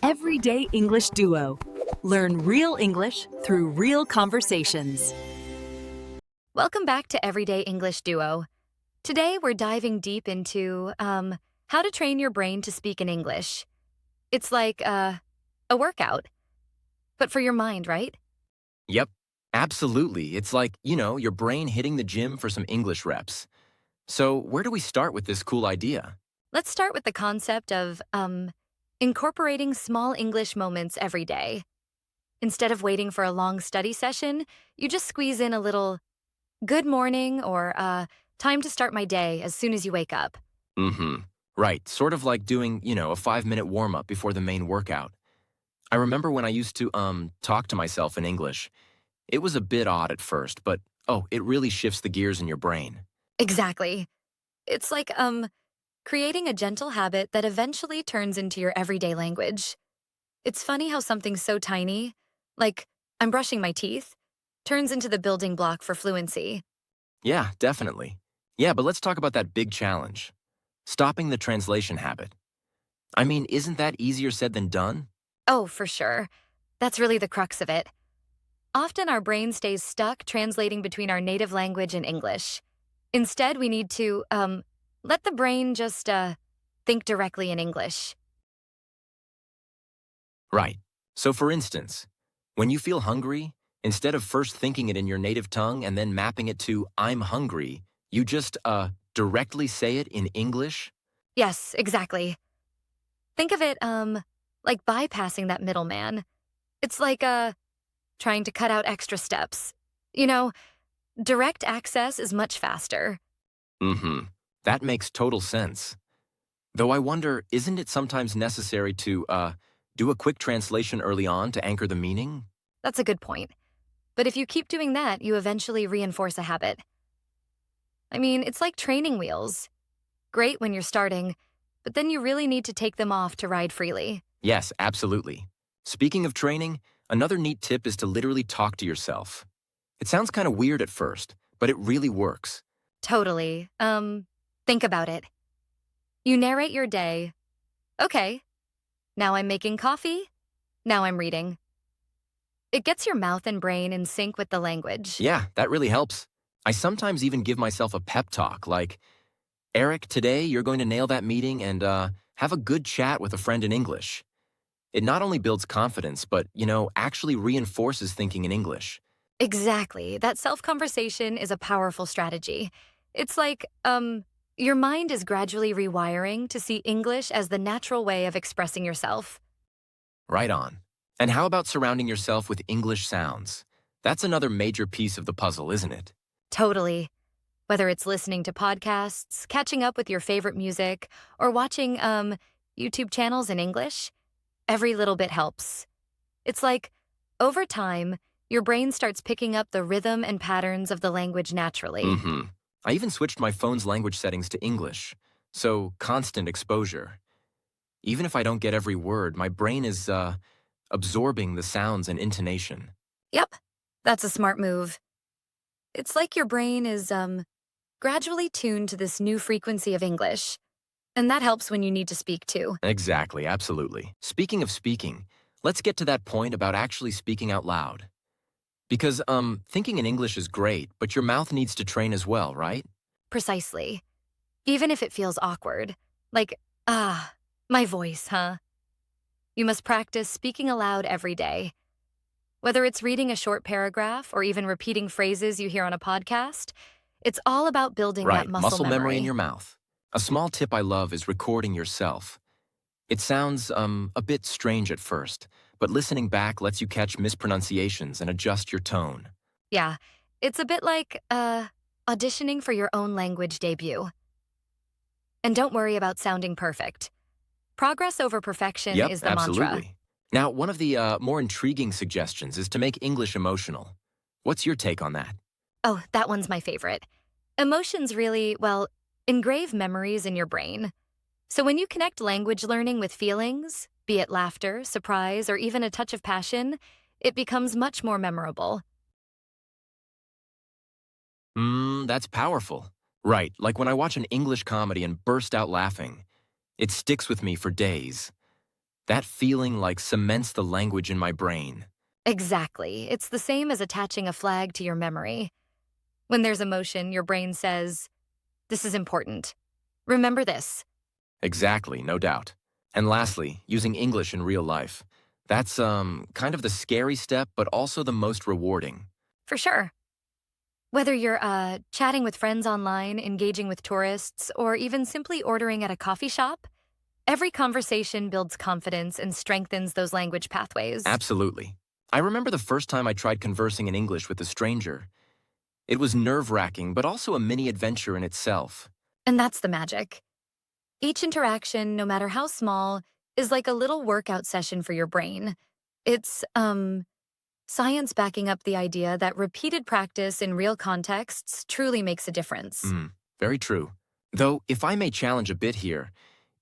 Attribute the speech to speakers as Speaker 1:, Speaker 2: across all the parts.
Speaker 1: Everyday English Duo. Learn real English through real conversations.
Speaker 2: Welcome back to Everyday English Duo. Today we're diving deep into how to train your brain to speak in English. It's like a workout, but for your mind, right?
Speaker 3: Yep, absolutely. It's like, your brain hitting the gym for some English reps. So, where do we start with this cool idea?
Speaker 2: Let's start with the concept of incorporating small English moments every day. Instead of waiting for a long study session, you just squeeze in a little good morning or time to start my day as soon as you wake up.
Speaker 3: Right, sort of like doing, a 5-minute warm-up before the main workout. I remember when I used to, talk to myself in English. It was a bit odd at first, but, it really shifts the gears in your brain.
Speaker 2: Exactly. It's like creating a gentle habit that eventually turns into your everyday language. It's funny how something so tiny, like I'm brushing my teeth, turns into the building block for fluency.
Speaker 3: Yeah, definitely. Yeah, but let's talk about that big challenge. Stopping the translation habit. I mean, isn't that easier said than done?
Speaker 2: Oh, for sure. That's really the crux of it. Often our brain stays stuck translating between our native language and English. Instead, we need to let the brain just think directly in English.
Speaker 3: Right. So for instance, when you feel hungry, instead of first thinking it in your native tongue and then mapping it to I'm hungry, you just directly say it in English?
Speaker 2: Yes, exactly. Think of it like bypassing that middleman. It's like trying to cut out extra steps. You know, direct access is much faster.
Speaker 3: That makes total sense. Though I wonder, isn't it sometimes necessary to do a quick translation early on to anchor the meaning?
Speaker 2: That's a good point. But if you keep doing that, you eventually reinforce a habit. I mean, it's like training wheels. Great when you're starting, but then you really need to take them off to ride freely.
Speaker 3: Yes, absolutely. Speaking of training, another neat tip is to literally talk to yourself. It sounds kind of weird at first, but it really works.
Speaker 2: Totally. Think about it. You narrate your day. Okay, now I'm making coffee. Now I'm reading. It gets your mouth and brain in sync with the language.
Speaker 3: Yeah, that really helps. I sometimes even give myself a pep talk like, Erik, today you're going to nail that meeting and have a good chat with a friend in English. It not only builds confidence, but, actually reinforces thinking in English.
Speaker 2: Exactly. That self-conversation is a powerful strategy. It's like, your mind is gradually rewiring to see English as the natural way of expressing yourself.
Speaker 3: Right on. And how about surrounding yourself with English sounds? That's another major piece of the puzzle, isn't it?
Speaker 2: Totally. Whether it's listening to podcasts, catching up with your favorite music, or watching, YouTube channels in English, every little bit helps. It's like, over time, your brain starts picking up the rhythm and patterns of the language naturally.
Speaker 3: I even switched my phone's language settings to English, so constant exposure. Even if I don't get every word, my brain is absorbing the sounds and intonation.
Speaker 2: Yep, that's a smart move. It's like your brain is gradually tuned to this new frequency of English, and that helps when you need to speak too.
Speaker 3: Exactly, absolutely. Speaking of speaking, let's get to that point about actually speaking out loud. Because, thinking in English is great, but your mouth needs to train as well, right?
Speaker 2: Precisely. Even if it feels awkward. Like, my voice, huh? You must practice speaking aloud every day. Whether it's reading a short paragraph or even repeating phrases you hear on a podcast, it's all about building that
Speaker 3: Right,
Speaker 2: muscle
Speaker 3: memory in your mouth. A small tip I love is recording yourself. It sounds, a bit strange at first, but listening back lets you catch mispronunciations and adjust your tone.
Speaker 2: Yeah, it's a bit like auditioning for your own language debut. And don't worry about sounding perfect. Progress over perfection
Speaker 3: Yep,
Speaker 2: is the
Speaker 3: absolutely.
Speaker 2: mantra.
Speaker 3: Now, one of the more intriguing suggestions is to make English emotional. What's your take on that?
Speaker 2: Oh, that one's my favorite. Emotions really, well, engrave memories in your brain. So when you connect language learning with feelings, be it laughter, surprise, or even a touch of passion, it becomes much more memorable.
Speaker 3: That's powerful. Right, like when I watch an English comedy and burst out laughing. It sticks with me for days. That feeling like cements the language in my brain.
Speaker 2: Exactly. It's the same as attaching a flag to your memory. When there's emotion, your brain says, "This is important. Remember this."
Speaker 3: Exactly, no doubt. And lastly, using English in real life. That's kind of the scary step, but also the most rewarding.
Speaker 2: For sure. Whether you're chatting with friends online, engaging with tourists, or even simply ordering at a coffee shop, every conversation builds confidence and strengthens those language pathways.
Speaker 3: Absolutely. I remember the first time I tried conversing in English with a stranger. It was nerve-wracking, but also a mini adventure in itself.
Speaker 2: And that's the magic. Each interaction, no matter how small, is like a little workout session for your brain. It's, science backing up the idea that repeated practice in real contexts truly makes a difference.
Speaker 3: Very true. Though, if I may challenge a bit here,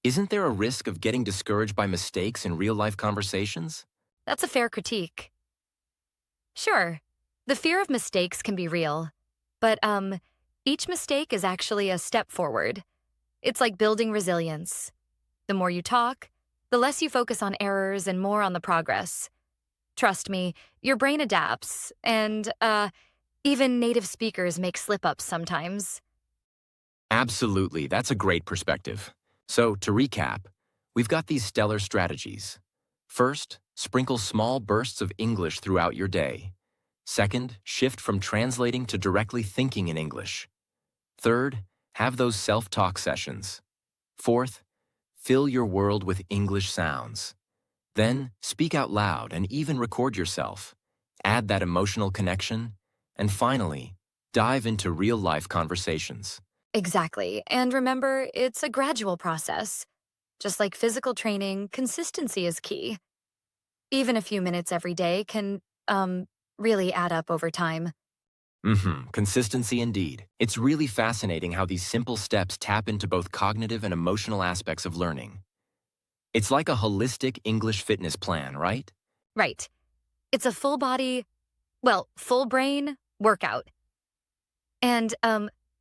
Speaker 3: isn't there a risk of getting discouraged by mistakes in real-life conversations?
Speaker 2: That's a fair critique. Sure, the fear of mistakes can be real, but each mistake is actually a step forward. It's like building resilience. The more you talk, the less you focus on errors and more on the progress. Trust me, your brain adapts, and even native speakers make slip-ups sometimes.
Speaker 3: Absolutely, that's a great perspective. So, to recap, we've got these stellar strategies. First, sprinkle small bursts of English throughout your day. Second, shift from translating to directly thinking in English. Third, have those self-talk sessions. Fourth, fill your world with English sounds. Then, speak out loud and even record yourself. Add that emotional connection. And finally, dive into real-life conversations.
Speaker 2: Exactly, and remember, it's a gradual process. Just like physical training, consistency is key. Even a few minutes every day can, really add up over time.
Speaker 3: Consistency indeed. It's really fascinating how these simple steps tap into both cognitive and emotional aspects of learning. It's like a holistic English fitness plan, right?
Speaker 2: Right. It's a full body, full brain workout. And,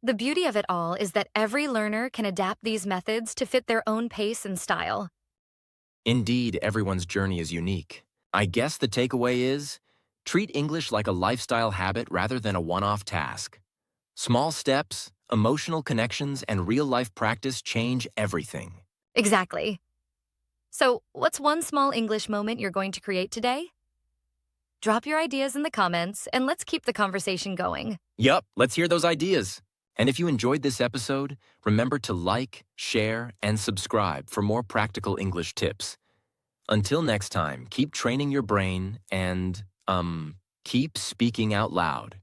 Speaker 2: the beauty of it all is that every learner can adapt these methods to fit their own pace and style.
Speaker 3: Indeed, everyone's journey is unique. I guess the takeaway is, treat English like a lifestyle habit rather than a one-off task. Small steps, emotional connections, and real-life practice change everything.
Speaker 2: Exactly. So, what's one small English moment you're going to create today? Drop your ideas in the comments, and let's keep the conversation going.
Speaker 3: Yup, let's hear those ideas. And if you enjoyed this episode, remember to like, share, and subscribe for more practical English tips. Until next time, keep training your brain and, keep speaking out loud.